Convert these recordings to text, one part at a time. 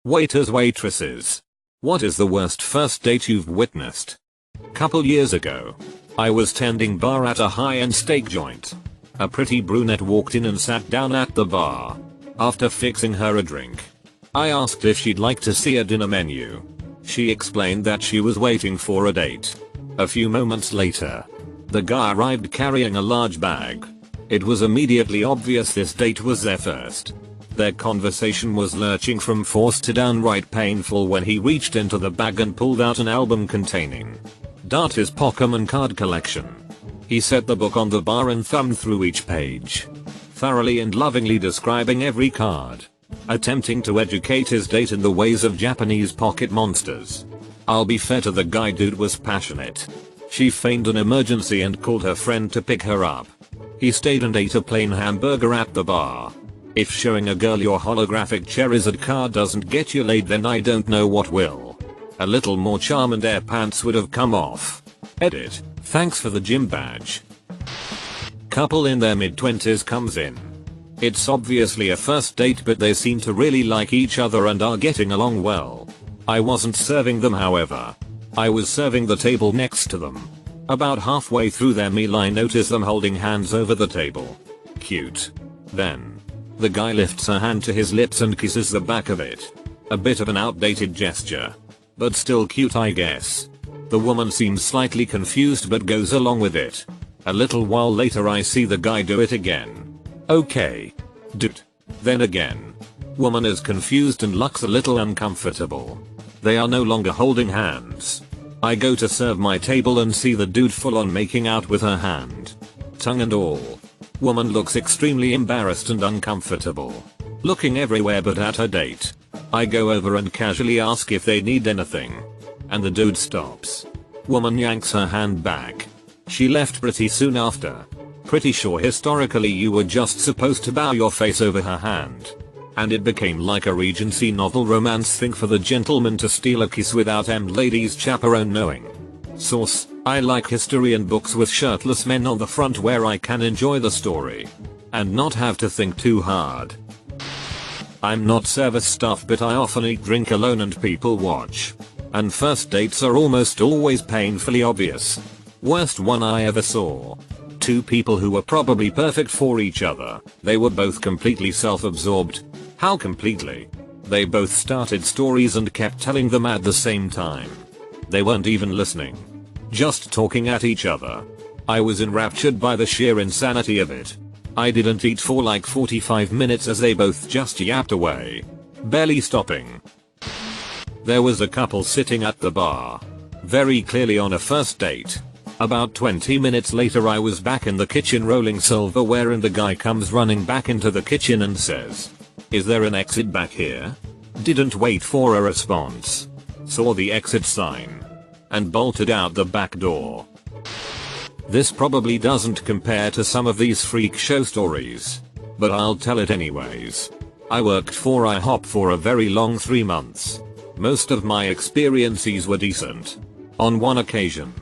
Waiters, waitresses. What is the worst first date you've witnessed? Couple years ago, I was tending bar at a high-end steak joint. A pretty brunette walked in and sat down at the bar. After fixing her a drink, I asked if she'd like to see a dinner menu. She explained that she was waiting for a date. A few moments later, the guy arrived carrying a large bag. It was immediately obvious this date was their first. Their conversation was lurching from forced to downright painful when he reached into the bag and pulled out an album containing his Pokemon card collection. He set the book on the bar and thumbed through each page, thoroughly and lovingly describing every card, attempting to educate his date in the ways of Japanese pocket monsters. I'll be fair to the guy, dude was passionate. She feigned an emergency and called her friend to pick her up. He stayed and ate a plain hamburger at the bar. If showing a girl your holographic Charizard card doesn't get you laid, then I don't know what will. A little more charm and air pants would have come off. Edit. Thanks for the gym badge. Couple in their mid-20s comes in. It's obviously a first date, but they seem to really like each other and are getting along well. I wasn't serving them, however. I was serving the table next to them. About halfway through their meal, I notice them holding hands over the table. Cute. Then, the guy lifts a hand to his lips and kisses the back of it. A bit of an outdated gesture, but still cute, I guess. The woman seems slightly confused but goes along with it. A little while later, I see the guy do it again. Okay. Dude. Then again. Woman is confused and looks a little uncomfortable. They are no longer holding hands. I go to serve my table and see the dude full on making out with her hand, tongue and all. Woman looks extremely embarrassed and uncomfortable, looking everywhere but at her date. I go over and casually ask if they need anything, and the dude stops. Woman yanks her hand back. She left pretty soon after. Pretty sure historically you were just supposed to bow your face over her hand, and it became like a Regency novel romance thing for the gentleman to steal a kiss without lady's chaperone knowing. Source: I like history and books with shirtless men on the front where I can enjoy the story and not have to think too hard. I'm not service staff, but I often eat, drink alone and people watch. And first dates are almost always painfully obvious. Worst one I ever saw. Two people who were probably perfect for each other. They were both completely self-absorbed. How completely? They both started stories and kept telling them at the same time. They weren't even listening, just talking at each other. I was enraptured by the sheer insanity of it. I didn't eat for like 45 minutes as they both just yapped away, barely stopping. There was a couple sitting at the bar, very clearly on a first date. About 20 minutes later, I was back in the kitchen rolling silverware and the guy comes running back into the kitchen and says, "Is there an exit back here?" Didn't wait for a response. Saw the exit sign and bolted out the back door. This probably doesn't compare to some of these freak show stories, but I'll tell it anyways. I worked for IHOP for a very long 3 months. Most of my experiences were decent. On one occasion,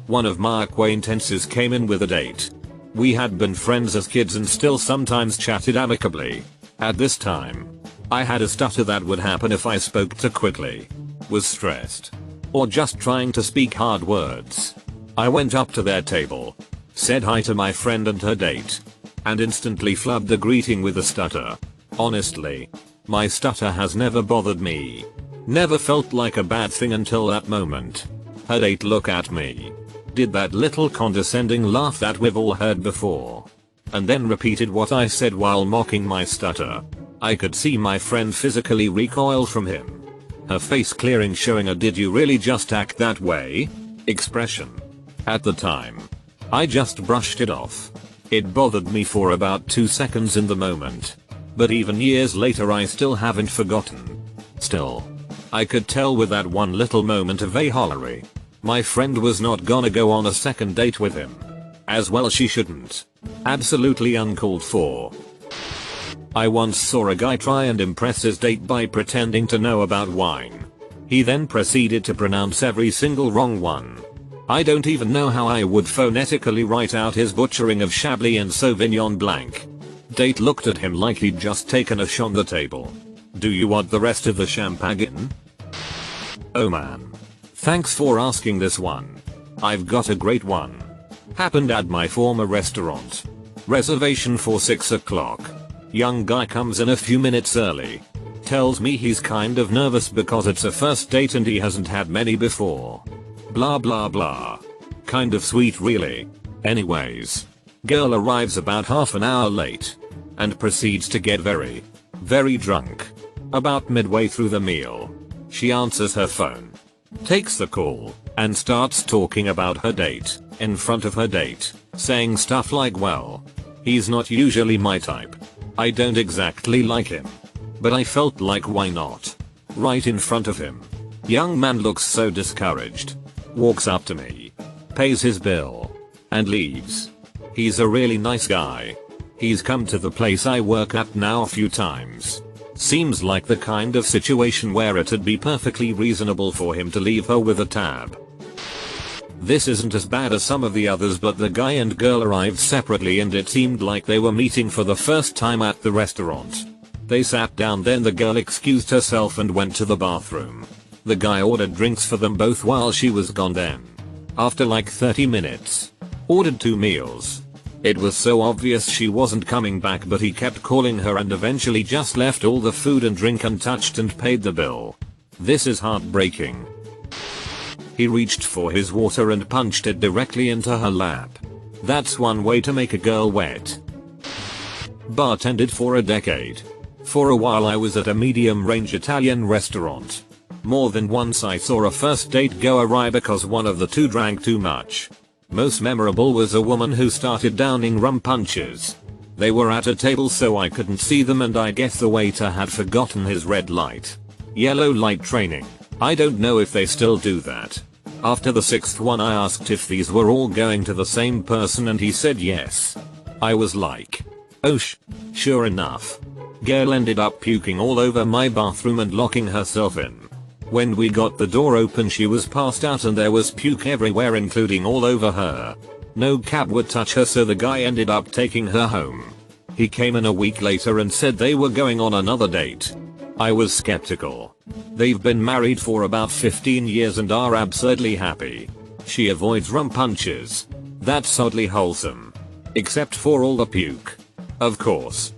one of my acquaintances came in with a date. We had been friends as kids and still sometimes chatted amicably. At this time, I had a stutter that would happen if I spoke too quickly, was stressed, or just trying to speak hard words. I went up to their table, said hi to my friend and her date, and instantly flubbed the greeting with a stutter. Honestly, my stutter has never bothered me. Never felt like a bad thing until that moment. Her date looked at me, did that little condescending laugh that we've all heard before, and then repeated what I said while mocking my stutter. I could see my friend physically recoil from him, her face clearing, showing a "did you really just act that way?" expression. At the time, I just brushed it off. It bothered me for about 2 seconds in the moment, but even years later I still haven't forgotten. Still, I could tell with that one little moment of a-hollery, my friend was not gonna go on a second date with him. As well she shouldn't. Absolutely uncalled for. I once saw a guy try and impress his date by pretending to know about wine. He then proceeded to pronounce every single wrong one. I don't even know how I would phonetically write out his butchering of Chablis and Sauvignon Blanc. Date looked at him like he'd just taken a shot on the table. Do you want the rest of the champagne? Oh man. Thanks for asking this one. I've got a great one. Happened at my former restaurant. Reservation for 6 o'clock. Young guy comes in a few minutes early. Tells me he's kind of nervous because it's a first date and he hasn't had many before. Blah blah blah. Kind of sweet really. Anyways. Girl arrives about half an hour late. And proceeds to get very drunk. About midway through the meal. She answers her phone. Takes the call. And starts talking about her date. In front of her date. Saying stuff like, well, he's not usually my type. I don't exactly like him. But I felt like why not? Right in front of him. Young man looks so discouraged. Walks up to me. Pays his bill. And leaves. He's a really nice guy. He's come to the place I work at now a few times. Seems like the kind of situation where it'd be perfectly reasonable for him to leave her with a tab. This isn't as bad as some of the others, but the guy and girl arrived separately and it seemed like they were meeting for the first time at the restaurant. They sat down, then the girl excused herself and went to the bathroom. The guy ordered drinks for them both while she was gone then. After like 30 minutes. Ordered 2 meals. It was so obvious she wasn't coming back, but he kept calling her and eventually just left all the food and drink untouched and paid the bill. This is heartbreaking. He reached for his water and punched it directly into her lap. That's one way to make a girl wet. Bartended for a decade. For a while I was at a medium-range Italian restaurant. More than once I saw a first date go awry because one of the two drank too much. Most memorable was a woman who started downing rum punches. They were at a table so I couldn't see them, and I guess the waiter had forgotten his red light. Yellow light training. I don't know if they still do that. After the 6th one I asked if these were all going to the same person and he said yes. I was like, oh sure enough. Girl ended up puking all over my bathroom and locking herself in. When we got the door open she was passed out and there was puke everywhere, including all over her. No cab would touch her, so the guy ended up taking her home. He came in a week later and said they were going on another date. I was skeptical. They've been married for about 15 years and are absurdly happy. She avoids rum punches. That's oddly wholesome. Except for all the puke. Of course.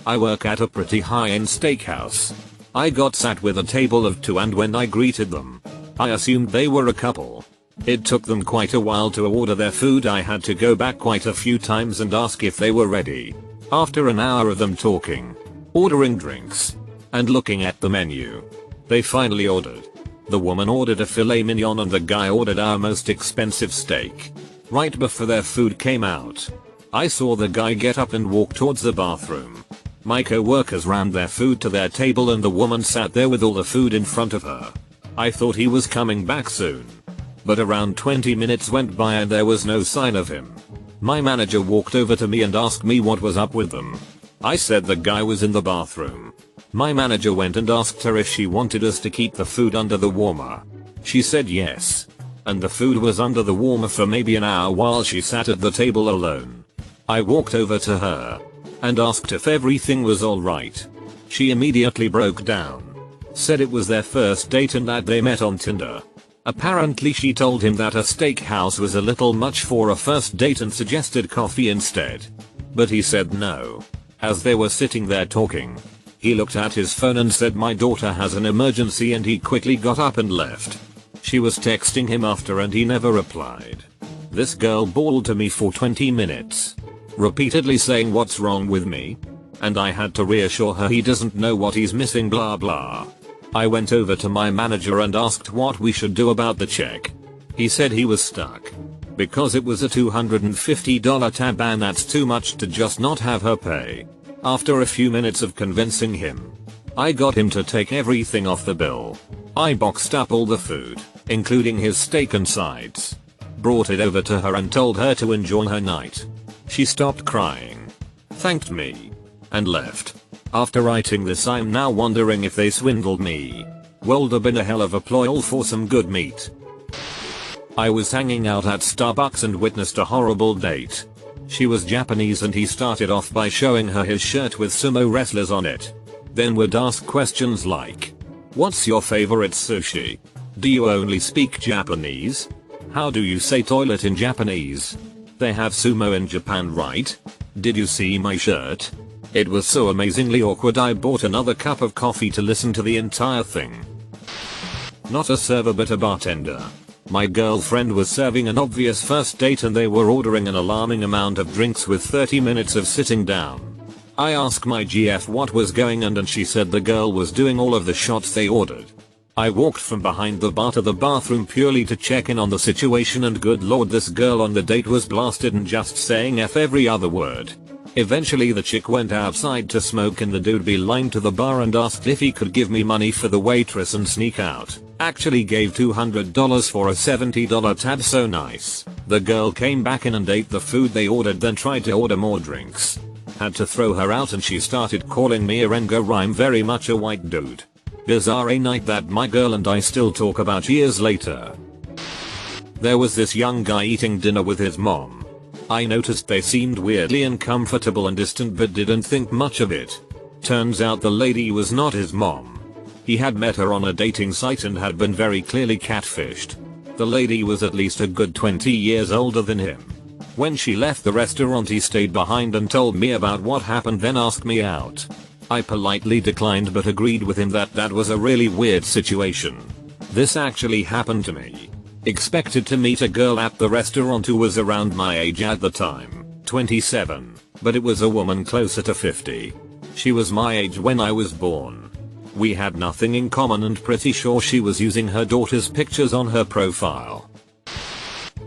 I work at a pretty high-end steakhouse. I got sat with a table of 2 and when I greeted them, I assumed they were a couple. It took them quite a while to order their food. I had to go back quite a few times and ask if they were ready. After an hour of them talking, ordering drinks, and looking at the menu, they finally ordered. The woman ordered a filet mignon and the guy ordered our most expensive steak. Right before their food came out, I saw the guy get up and walk towards the bathroom. My co-workers rammed their food to their table and the woman sat there with all the food in front of her. I thought he was coming back soon. But around 20 minutes went by and there was no sign of him. My manager walked over to me and asked me what was up with them. I said the guy was in the bathroom. My manager went and asked her if she wanted us to keep the food under the warmer. She said yes. And the food was under the warmer for maybe an hour while she sat at the table alone. I walked over to her and asked if everything was alright. She immediately broke down. Said it was their first date and that they met on Tinder. Apparently she told him that a steakhouse was a little much for a first date and suggested coffee instead. But he said no. As they were sitting there talking, he looked at his phone and said my daughter has an emergency, and he quickly got up and left. She was texting him after and he never replied. This girl bawled to me for 20 minutes. Repeatedly saying what's wrong with me? And I had to reassure her he doesn't know what he's missing, blah blah. I went over to my manager and asked what we should do about the check. He said he was stuck. Because it was a $250 tab and that's too much to just not have her pay. After a few minutes of convincing him, I got him to take everything off the bill. I boxed up all the food, including his steak and sides. Brought it over to her and told her to enjoy her night. She stopped crying, thanked me, and left. After writing this I'm now wondering if they swindled me. Would have been a hell of a ploy all for some good meat. I was hanging out at Starbucks and witnessed a horrible date. She was Japanese and he started off by showing her his shirt with sumo wrestlers on it. Then would ask questions like, what's your favorite sushi? Do you only speak Japanese? How do you say toilet in Japanese? They have sumo in Japan, right? Did you see my shirt? It was so amazingly awkward I bought another cup of coffee to listen to the entire thing. Not a server but a bartender. My girlfriend was serving an obvious first date and they were ordering an alarming amount of drinks with 30 minutes of sitting down. I asked my GF what was going on and she said the girl was doing all of the shots they ordered. I walked from behind the bar to the bathroom purely to check in on the situation and good lord, this girl on the date was blasted and just saying F every other word. Eventually the chick went outside to smoke and the dude beelined to the bar and asked if he could give me money for the waitress and sneak out. Actually gave $200 for a $70 tab, so nice. The girl came back in and ate the food they ordered, then tried to order more drinks. Had to throw her out and she started calling me a Rengo rhyme, very much a white dude. Bizarre a night that my girl and I still talk about years later. There was this young guy eating dinner with his mom. I noticed they seemed weirdly uncomfortable and distant but didn't think much of it. Turns out the lady was not his mom. He had met her on a dating site and had been very clearly catfished. The lady was at least a good 20 years older than him. When she left the restaurant he stayed behind and told me about what happened, then asked me out. I politely declined but agreed with him that was a really weird situation. This actually happened to me. Expected to meet a girl at the restaurant who was around my age at the time, 27, but it was a woman closer to 50. She was my age when I was born. We had nothing in common and pretty sure she was using her daughter's pictures on her profile.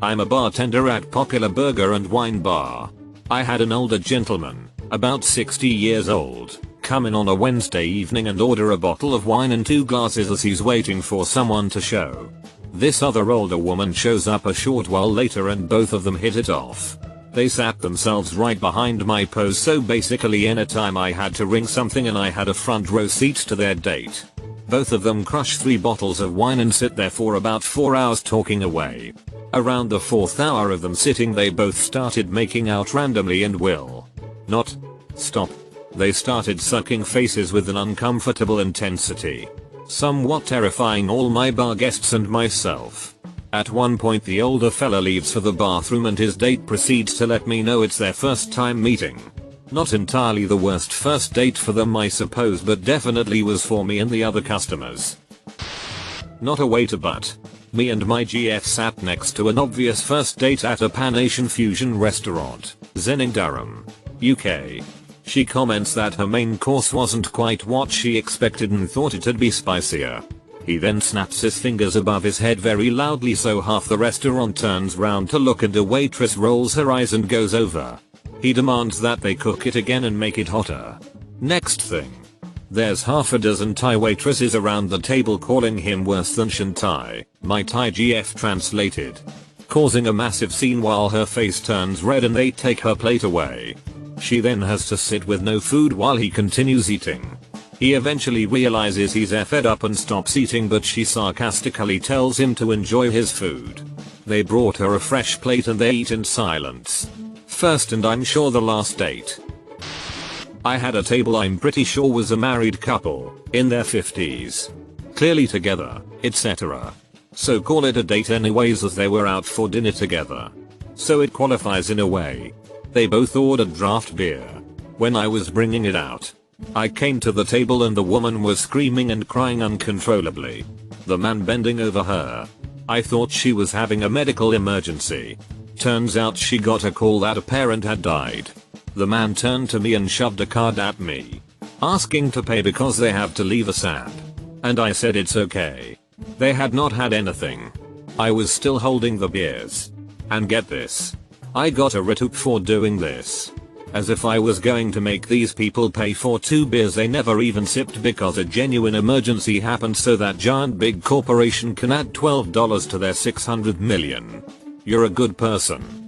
I'm a bartender at Popular Burger and Wine Bar. I had an older gentleman, about 60 years old, come in on a Wednesday evening and order a bottle of wine and 2 glasses as he's waiting for someone to show. This other older woman shows up a short while later and both of them hit it off. They sat themselves right behind my pose, so basically anytime I had to ring something and I had a front row seat to their date. Both of them crush 3 bottles of wine and sit there for about 4 hours talking away. Around the 4th hour of them sitting they both started making out randomly and will not stop. They started sucking faces with an uncomfortable intensity, somewhat terrifying all my bar guests and myself. At one point the older fella leaves for the bathroom and his date proceeds to let me know it's their first time meeting. Not entirely the worst first date for them I suppose, but definitely was for me and the other customers. Not a waiter, but me and my GF sat next to an obvious first date at a Pan-Asian fusion restaurant, Zen in Durham, UK. She comments that her main course wasn't quite what she expected and thought it'd be spicier. He then snaps his fingers above his head very loudly so half the restaurant turns round to look and a waitress rolls her eyes and goes over. He demands that they cook it again and make it hotter. Next thing, there's half a dozen Thai waitresses around the table calling him worse than Shantai, my Thai GF translated, causing a massive scene while her face turns red and they take her plate away. She then has to sit with no food while he continues eating. He eventually realizes he's fed up and stops eating, but she sarcastically tells him to enjoy his food. They brought her a fresh plate and they eat in silence. First and I'm sure the last date. I had a table I'm pretty sure was a married couple, in their 50s. Clearly together, etc. So call it a date anyways as they were out for dinner together. So it qualifies in a way. They both ordered draft beer. When I was bringing it out, I came to the table and the woman was screaming and crying uncontrollably. The man bending over her. I thought she was having a medical emergency. Turns out she got a call that a parent had died. The man turned to me and shoved a card at me, asking to pay because they have to leave ASAP. And I said it's okay. They had not had anything. I was still holding the beers. And get this. I got a retouch for doing this. As if I was going to make these people pay for 2 beers they never even sipped because a genuine emergency happened so that giant big corporation can add $12 to their $600 million. You're a good person.